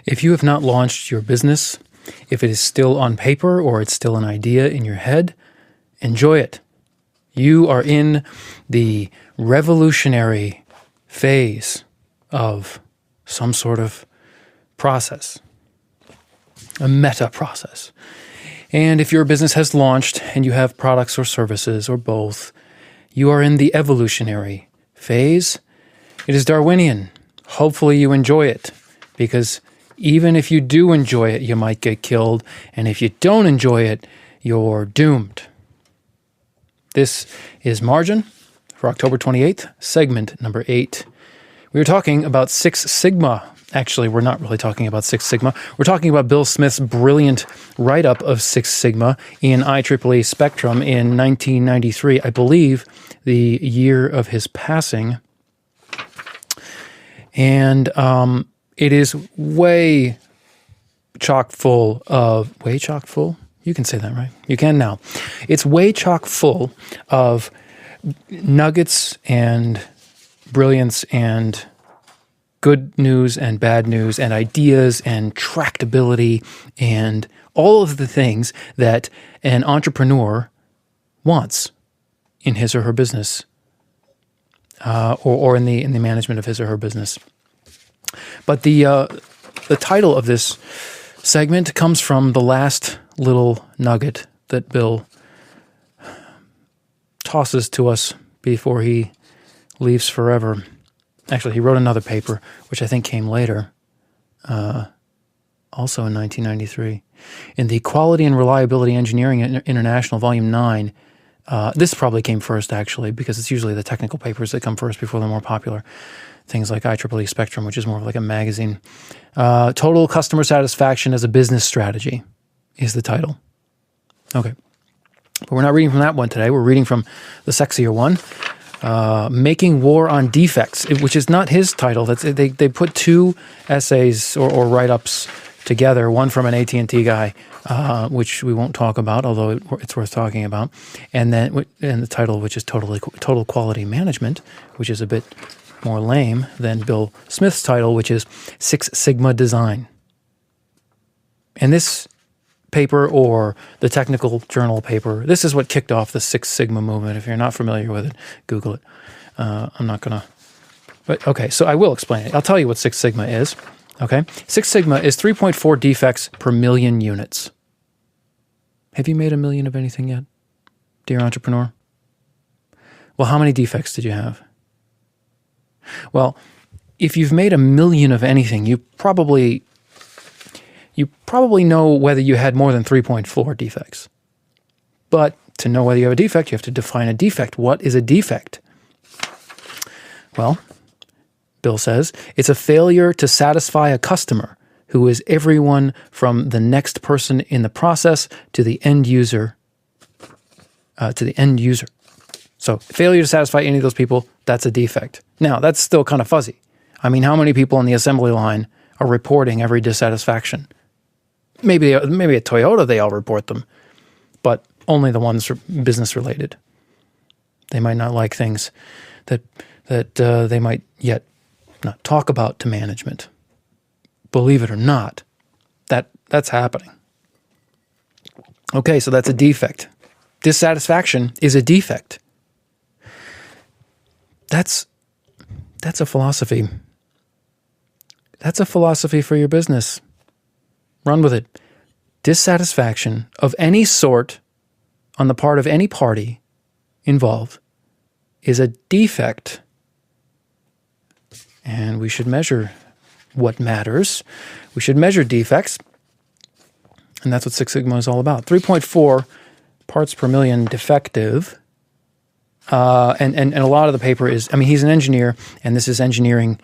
If you have not launched your business, if it is still on paper or it's still an idea in your head, enjoy it. You are in the revolutionary phase of some sort of process, a meta process. And if your business has launched and you have products or services or both, you are in the evolutionary phase. It is Darwinian. Hopefully you enjoy it, because even if you do enjoy it, you might get killed. And if you don't enjoy it, you're doomed. This is Margin for October 28th, segment number 8. We were talking about Six Sigma. Actually, we're not really talking about Six Sigma. We're talking about Bill Smith's brilliant write-up of Six Sigma in IEEE Spectrum in 1993, I believe the year of his passing. And it is way chock full of... Way chock full? You can say that, right? You can now. It's way chock full of nuggets and brilliance and good news and bad news and ideas and tractability and all of the things that an entrepreneur wants in his or her business, or in the management of his or her business. But the title of this segment comes from the last little nugget that Bill tosses to us before he leaves forever. Actually, he wrote another paper, which I think came later, also in 1993. In the Quality and Reliability Engineering International, Volume 9, this probably came first, actually, because it's usually the technical papers that come first before they're more popular. Things like IEEE Spectrum, which is more of like a magazine. Total Customer Satisfaction as a Business Strategy is the title. Okay. But we're not reading from that one today. We're reading from the sexier one. Making War on Defects, which is not his title. They put two essays or write-ups together, one from an AT&T guy, which we won't talk about, although it's worth talking about, and the title, which is Total Quality Management, which is a bit more lame than Bill Smith's title, which is Six Sigma Design. And this paper, or the technical journal paper, this is what kicked off the Six Sigma movement. If you're not familiar with it, Google it. I'm not going to... But okay, so I will explain it. I'll tell you what Six Sigma is. Okay? Six Sigma is 3.4 defects per million units. Have you made a million of anything yet, dear entrepreneur? Well, how many defects did you have? Well, if you've made a million of anything, you probably know whether you had more than 3.4 defects. But to know whether you have a defect, you have to define a defect. What is a defect? Well, Bill says, it's a failure to satisfy a customer, who is everyone from the next person in the process to the end user. So failure to satisfy any of those people, that's a defect. Now, that's still kind of fuzzy. I mean, how many people on the assembly line are reporting every dissatisfaction? Maybe at Toyota they all report them, but only the ones business related. They might not like things that they might yet not talk about to management. Believe it or not, that's happening. Okay, so that's a defect. Dissatisfaction is a defect. That's a philosophy. That's a philosophy for your business. Run with it. Dissatisfaction of any sort on the part of any party involved is a defect. And we should measure what matters. We should measure defects. And that's what Six Sigma is all about. 3.4 parts per million defective. And a lot of the paper is, I mean, he's an engineer, and this is engineering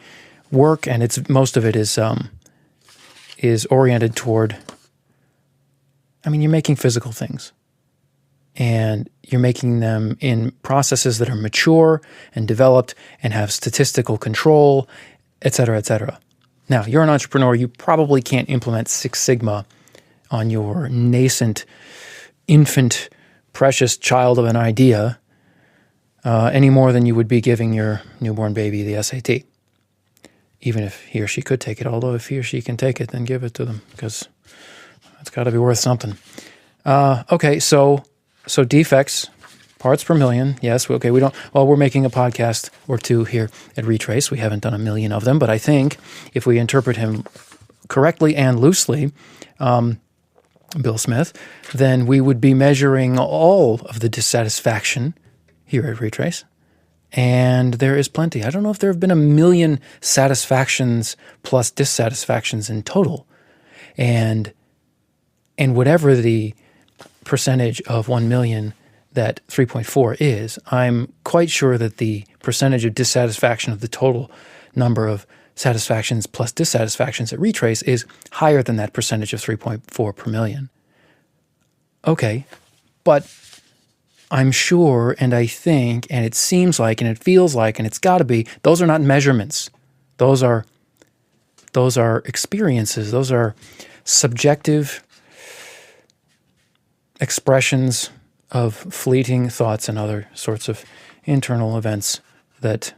work, and most of it is oriented toward, I mean, you're making physical things, and you're making them in processes that are mature and developed and have statistical control, et cetera, et cetera. Now, you're an entrepreneur. You probably can't implement Six Sigma on your nascent, infant, precious child of an idea any more than you would be giving your newborn baby the SAT. even if he or she could take it. Although if he or she can take it, then give it to them, because it's got to be worth something. Okay, so defects, parts per million. Yes, okay. We're making a podcast or two here at Retraice. We haven't done a million of them, but I think if we interpret him correctly and loosely, Bill Smith, then we would be measuring all of the dissatisfaction here at Retraice. And there is plenty. I don't know if there have been 1 million satisfactions plus dissatisfactions in total. And whatever the percentage of 1 million that 3.4 is, I'm quite sure that the percentage of dissatisfaction of the total number of satisfactions plus dissatisfactions at Retraice is higher than that percentage of 3.4 per million. Okay, but I'm sure, and I think, and it seems like, and it feels like, and it's got to be, those are not measurements. Those are experiences. Those are subjective expressions of fleeting thoughts and other sorts of internal events that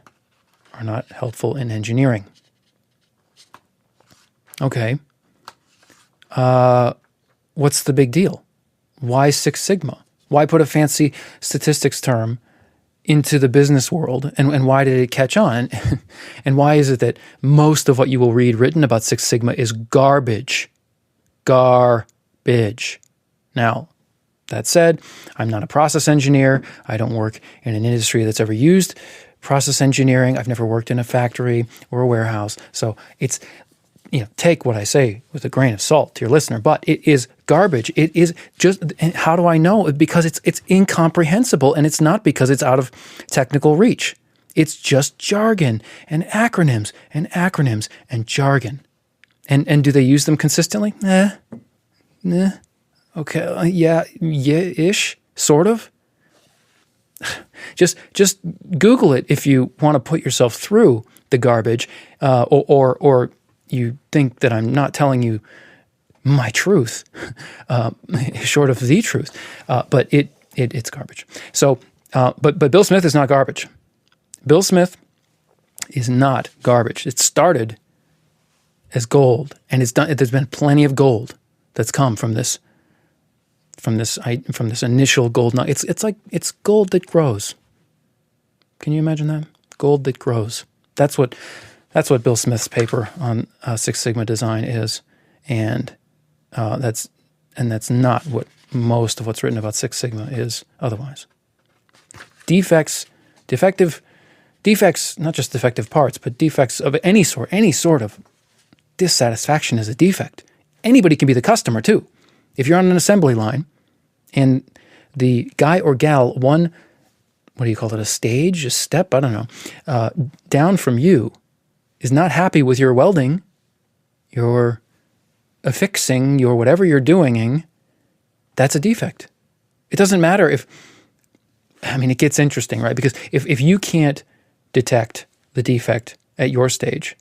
are not helpful in engineering. Okay. What's the big deal? Why Six Sigma? Why put a fancy statistics term into the business world? And why did it catch on? And why is it that most of what you will read written about Six Sigma is garbage? Garbage. Now, that said, I'm not a process engineer. I don't work in an industry that's ever used process engineering. I've never worked in a factory or a warehouse. So it's, take what I say with a grain of salt to your listener, but it is garbage. It is just, and how do I know? Because it's incomprehensible, and it's not because it's out of technical reach. It's just jargon and acronyms and jargon. And do they use them consistently? Nah. Okay, yeah-ish, sort of. Just Google it if you want to put yourself through the garbage, or you think that I'm not telling you my truth, short of the truth. But it's garbage. So, but Bill Smith is not garbage. Bill Smith is not garbage. It started as gold, and there's been plenty of gold that's come from this initial gold nugget. It's gold that grows. Can you imagine that? Gold that grows. That's what Bill Smith's paper on Six Sigma design is, and that's not what most of what's written about Six Sigma is otherwise. Defects, not just defective parts, but defects of any sort of dissatisfaction is a defect. Anybody can be the customer too. If you're on an assembly line and the guy or gal one, what do you call it, a stage, a step, I don't know, down from you is not happy with your welding, your affixing, your whatever you're doing, that's a defect. It doesn't matter it gets interesting, right? Because if you can't detect the defect at your stage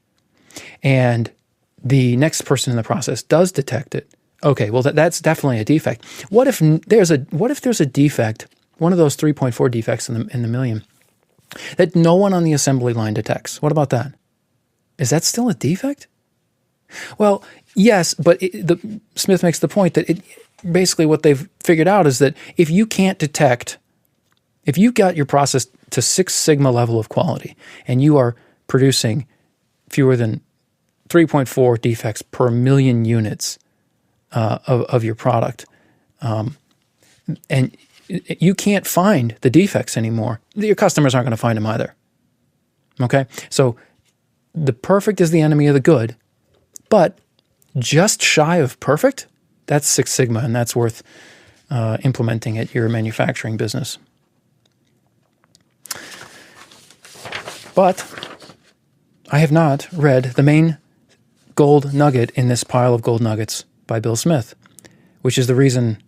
and the next person in the process does detect it, okay, well, that's definitely a defect. What if there's a defect, one of those 3.4 defects in the million, that no one on the assembly line detects? What about that? Is that still a defect? Well, yes, but Smith makes the point that basically what they've figured out is that if you can't detect, if you've got your process to Six Sigma level of quality and you are producing fewer than 3.4 defects per million units of your product, and you can't find the defects anymore, your customers aren't going to find them either. Okay? So the perfect is the enemy of the good, but just shy of perfect, that's Six Sigma, and that's worth implementing at your manufacturing business. But I have not read the main gold nugget in this pile of gold nuggets by Bill Smith, which is the reason.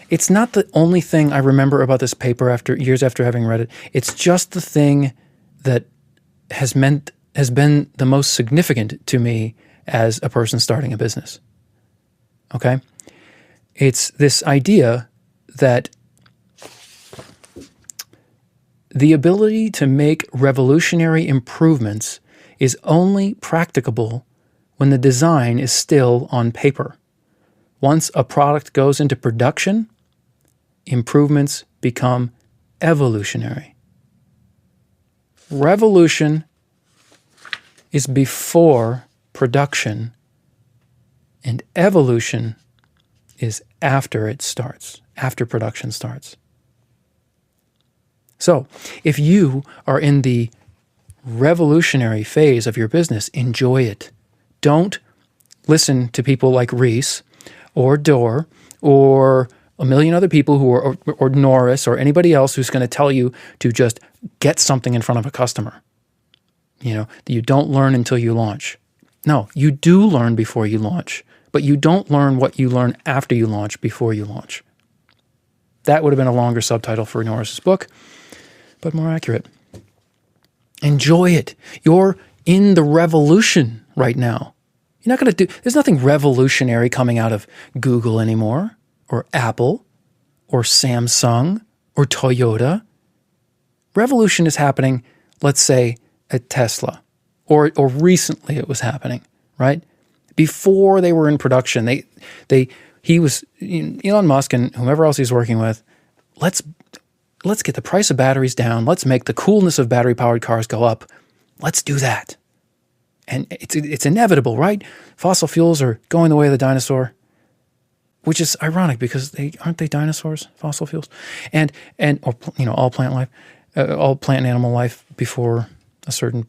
It's not the only thing I remember about this paper years after having read it. It's just the thing that has been the most significant to me as a person starting a business. Okay? It's this idea that the ability to make revolutionary improvements is only practicable when the design is still on paper. Once a product goes into production, improvements become evolutionary. Revolution is before production, and evolution is after it starts, after production starts. So, if you are in the revolutionary phase of your business, enjoy it. Don't listen to people like Reese or Dorr or a million other people who are, or Norris or anybody else who's going to tell you to just get something in front of a customer. You know, that you don't learn until you launch. No, you do learn before you launch, but you don't learn what you learn after you launch before you launch. That would have been a longer subtitle for Norris's book, but more accurate. Enjoy it. You're in the revolution right now. You're not going to do, there's nothing revolutionary coming out of Google anymore, or Apple, or Samsung, or Toyota. Revolution is happening, let's say, at Tesla, or recently it was happening, right? Before they were in production, Elon Musk and whomever else he's working with, let's get the price of batteries down. Let's make the coolness of battery-powered cars go up. Let's do that. And it's inevitable, right? Fossil fuels are going the way of the dinosaur, which is ironic because aren't they dinosaurs, fossil fuels? And all plant life, all plant and animal life before a certain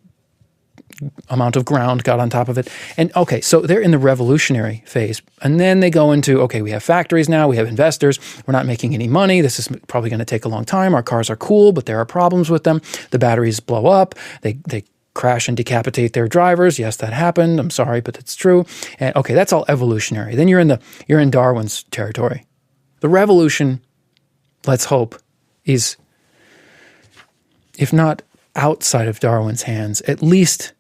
amount of ground got on top of it. And okay, so they're in the revolutionary phase. And then they go into, okay, we have factories now, we have investors, we're not making any money, this is probably going to take a long time, our cars are cool, but there are problems with them, the batteries blow up, they crash and decapitate their drivers. Yes, that happened, I'm sorry, but it's true. And okay, that's all evolutionary. Then you're in Darwin's territory. The revolution, let's hope, is, if not outside of Darwin's hands, at least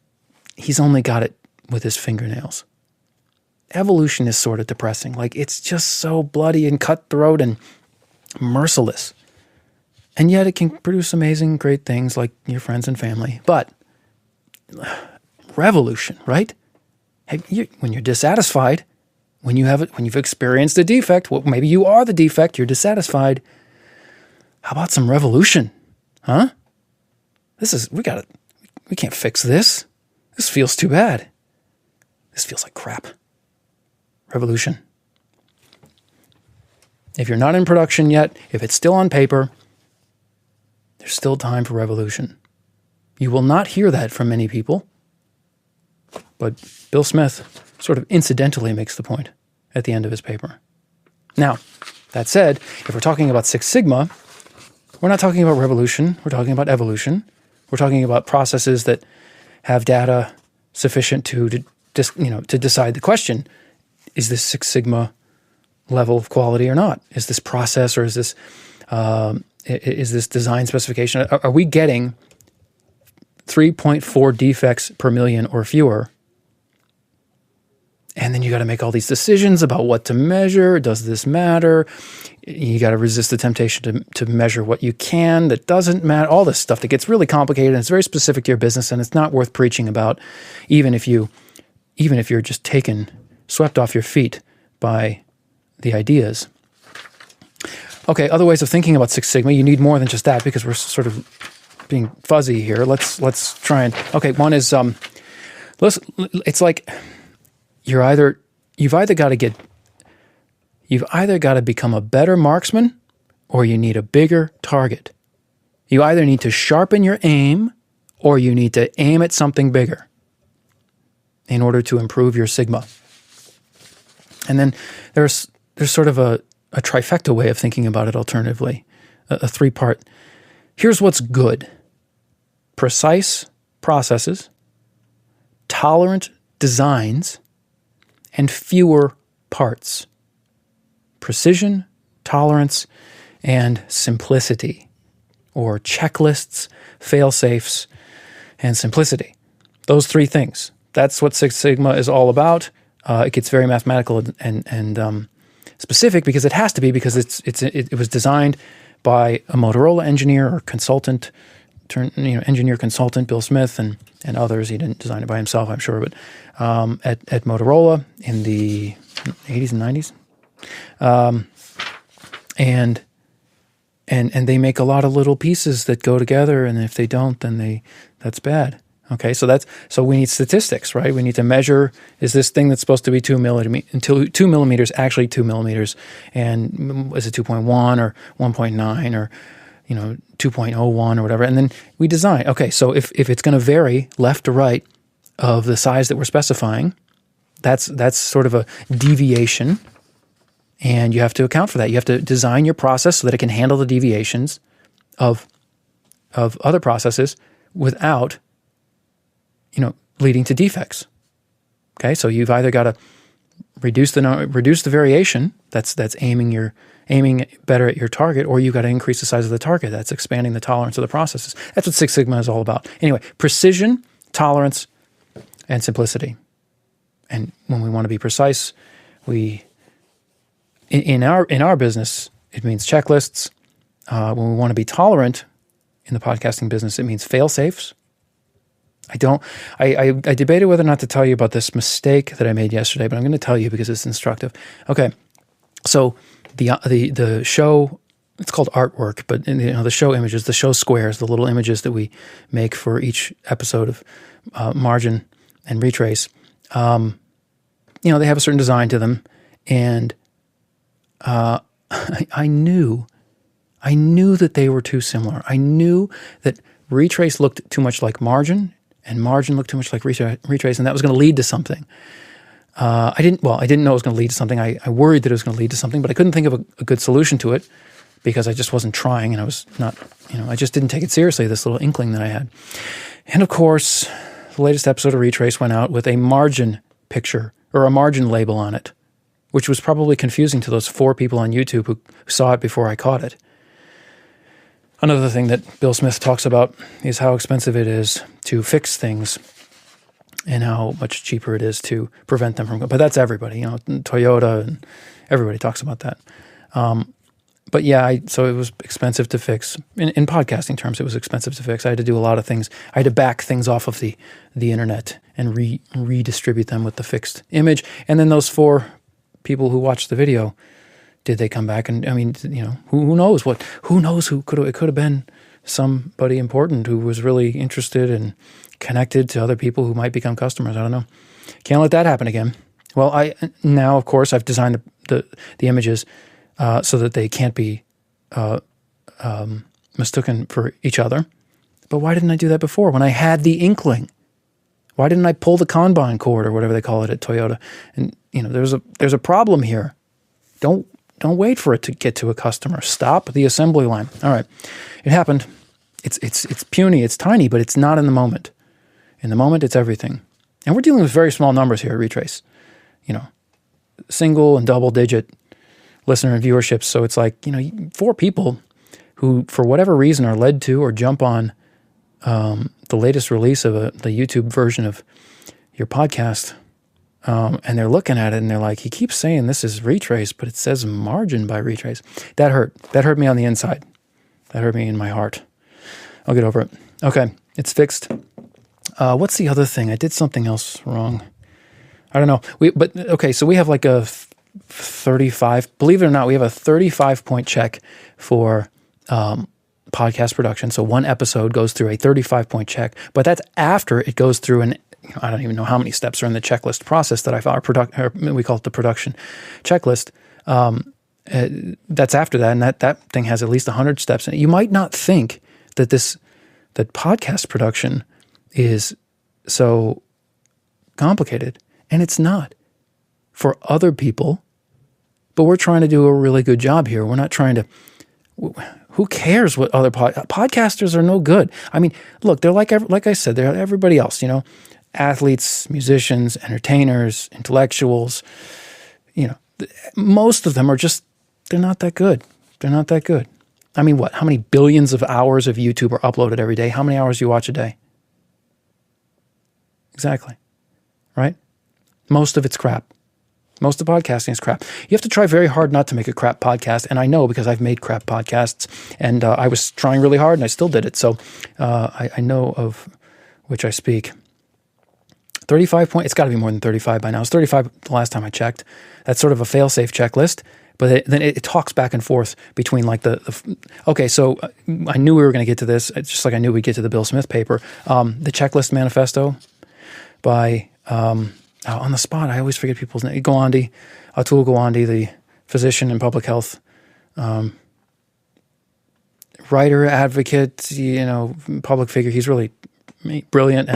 he's only got it with his fingernails. Evolution is sort of depressing. Like, it's just so bloody and cutthroat and merciless. And yet it can produce amazing, great things like your friends and family. But revolution, right? When you're dissatisfied, when you've experienced a defect, well, maybe you are the defect, you're dissatisfied. How about some revolution? Huh? We can't fix this. This feels too bad. This feels like crap. Revolution. If you're not in production yet, if it's still on paper, there's still time for revolution. You will not hear that from many people, but Bill Smith sort of incidentally makes the point at the end of his paper. Now, that said, if we're talking about Six Sigma, we're not talking about revolution, we're talking about evolution. We're talking about processes that have data sufficient to decide the question, is this Six Sigma level of quality or not? Is this process or is this design specification? Are we getting 3.4 defects per million or fewer? And then you got to make all these decisions about what to measure. Does this matter? You got to resist the temptation to measure what you can that doesn't matter. All this stuff that gets really complicated and it's very specific to your business and it's not worth preaching about, even if you're just swept off your feet by the ideas. Okay, other ways of thinking about Six Sigma. You need more than just that because we're sort of being fuzzy here. Let's try and okay. One is it's like you've either got to become a better marksman or you need a bigger target. You either need to sharpen your aim or you need to aim at something bigger in order to improve your Sigma. And then there's sort of a trifecta way of thinking about it alternatively, a three-part. Here's what's good: precise processes, tolerant designs, and fewer parts. Precision, tolerance, and simplicity, or checklists, fail-safes, and simplicity. Those three things. That's what Six Sigma is all about. It gets very mathematical and specific because it has to be, because it was designed by a Motorola engineer or consultant engineer consultant, Bill Smith, and others. He didn't design it by himself, I'm sure, but at Motorola in the 80s and 90s. And they make a lot of little pieces that go together, and if they don't, then that's bad. Okay, so we need statistics, right? We need to measure, is this thing that's supposed to be 2 millimeters actually 2 millimeters, and is it 2.1 or 1.9 or 2.01 or whatever, and then we design. Okay, so if it's going to vary left to right of the size that we're specifying, that's sort of a deviation, and you have to account for that. You have to design your process so that it can handle the deviations of other processes without leading to defects. Okay, so you've either got to reduce the variation. That's aiming better at your target, or you've got to increase the size of the target. That's expanding the tolerance of the processes. That's what Six Sigma is all about. Anyway, precision, tolerance, and simplicity. And when we want to be precise, in our business, it means checklists. When we want to be tolerant in the podcasting business, it means fail-safes. I debated whether or not to tell you about this mistake that I made yesterday, but I'm going to tell you because it's instructive. Okay, so the show, it's called artwork, but the show images, the show squares, the little images that we make for each episode of Margin and Retraice, they have a certain design to them, and I knew that they were too similar. I knew that Retraice looked too much like Margin, and Margin looked too much like Retraice, and that was going to lead to something. I didn't know it was going to lead to something. I worried that it was going to lead to something, but I couldn't think of a good solution to it because I just wasn't trying, and I was not, I just didn't take it seriously, this little inkling that I had. And of course, the latest episode of Retraice went out with a Margin picture or a Margin label on it, which was probably confusing to those 4 people on YouTube who saw it before I caught it. Another thing that Bill Smith talks about is how expensive it is to fix things and how much cheaper it is to prevent them from going. But that's everybody, Toyota, and everybody talks about that. But yeah, so it was expensive to fix. In podcasting terms, it was expensive to fix. I had to do a lot of things. I had to back things off of the internet and redistribute them with the fixed image. And then those 4 people who watched the video, did they come back? And who knows what? Who knows who it could have been somebody important who was really interested and connected to other people who might become customers. I don't know. Can't let that happen again. Well, now of course I've designed the images so that they can't be mistaken for each other. But why didn't I do that before when I had the inkling? Why didn't I pull the Kanban cord or whatever they call it at Toyota? And there's a problem here. Don't wait for it to get to a customer. Stop the assembly line. All right, it happened. It's puny. It's tiny, but it's not in the moment. In the moment, it's everything. And we're dealing with very small numbers here at Retraice. Single and double digit listener and viewerships. So it's like 4 people who, for whatever reason, are led to or jump on the latest release of the YouTube version of your podcast. And they're looking at it and they're like, he keeps saying this is Retraice, but it says Margin by Retraice. That hurt. That hurt me on the inside. That hurt me in my heart. I'll get over it. Okay, it's fixed. What's the other thing? I did something else wrong. I don't know. So we have like a 35, believe it or not, we have a 35-point check for podcast production. So one episode goes through a 35-point check, but that's after it goes through I don't even know how many steps are in the checklist process that we call it the production checklist. That's after that, and that thing has at least 100 steps in it. You might not think that podcast production is so complicated, and it's not for other people, but we're trying to do a really good job here. We're not trying to... Who cares what other podcasters are no good? I mean, look, they're like I said, they're everybody else, athletes, musicians, entertainers, intellectuals, most of them are just, they're not that good. They're not that good. I mean, how many billions of hours of YouTube are uploaded every day? How many hours do you watch a day? Exactly. Right? Most of it's crap. Most of podcasting is crap. You have to try very hard not to make a crap podcast, and I know because I've made crap podcasts, and I was trying really hard, and I still did it. So I know of which I speak. 35 points. It's got to be more than 35 by now. It's 35 the last time I checked. That's sort of a fail-safe checklist, but then it talks back and forth between like okay, so I knew we were going to get to this, it's just like I knew we'd get to the Bill Smith paper. The checklist manifesto by... on the spot, I always forget people's name. Gawande, Atul Gawande, the physician in public health, writer, advocate, public figure. He's really brilliant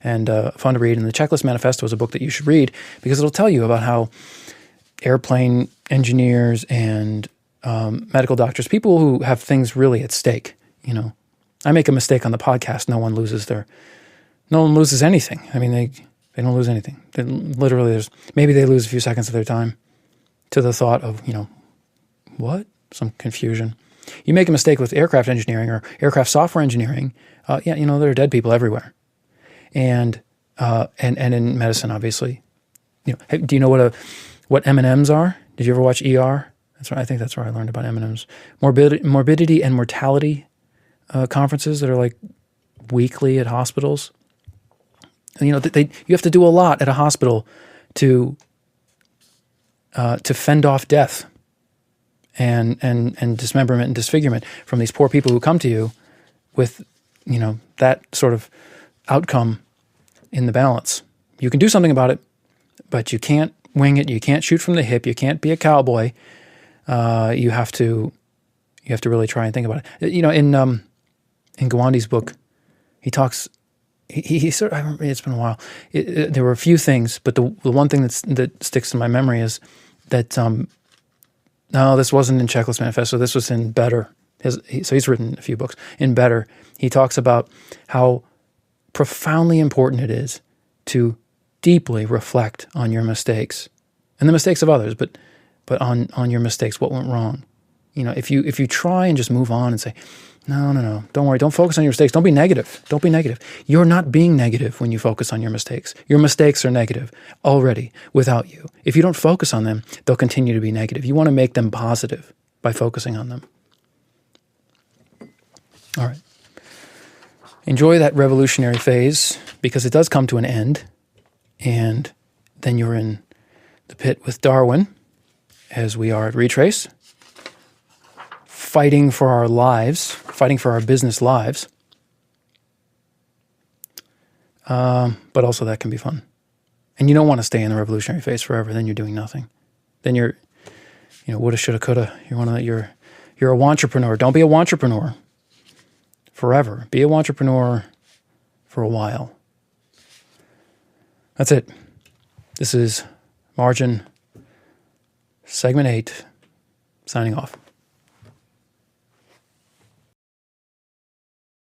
and fun to read. And the Checklist Manifesto is a book that you should read because it'll tell you about how airplane engineers and medical doctors, people who have things really at stake. I make a mistake on the podcast. No one loses anything. I mean, they don't lose anything. Literally, maybe they lose a few seconds of their time to the thought of, what? Some confusion. You make a mistake with aircraft engineering or aircraft software engineering, there are dead people everywhere. And in medicine, obviously. Do you know what M&Ms are? Did you ever watch ER? That's right. I think that's where I learned about M&Ms. Morbidity and mortality conferences that are like weekly at hospitals. You have to do a lot at a hospital to fend off death and dismemberment and disfigurement from these poor people who come to you with that sort of outcome in the balance. You can do something about it, but you can't wing it. You can't shoot from the hip. You can't be a cowboy. You have to really try and think about it. In Gawande's book, he talks. He sort of, I remember, it's been a while. There were a few things, but the one thing that sticks in my memory is that, no, this wasn't in Checklist Manifesto. This was in Better. So he's written a few books. In Better, he talks about how profoundly important it is to deeply reflect on your mistakes and the mistakes of others, but on your mistakes, what went wrong. If you try and just move on and say, no, don't worry, don't focus on your mistakes. Don't be negative. You're not being negative when you focus on your mistakes. Your mistakes are negative already without you. If you don't focus on them, they'll continue to be negative. You want to make them positive by focusing on them. All right. Enjoy that revolutionary phase because it does come to an end, and then you're in the pit with Darwin, as we are at Retraice, fighting for our lives, fighting for our business lives. But also that can be fun. And you don't want to stay in the revolutionary phase forever. Then you're doing nothing. Then you're, woulda, shoulda, coulda. You're a wantrepreneur. Don't be a wantrepreneur forever. Be a wantrepreneur for a while. That's it. This is Margin, Segment 8, signing off.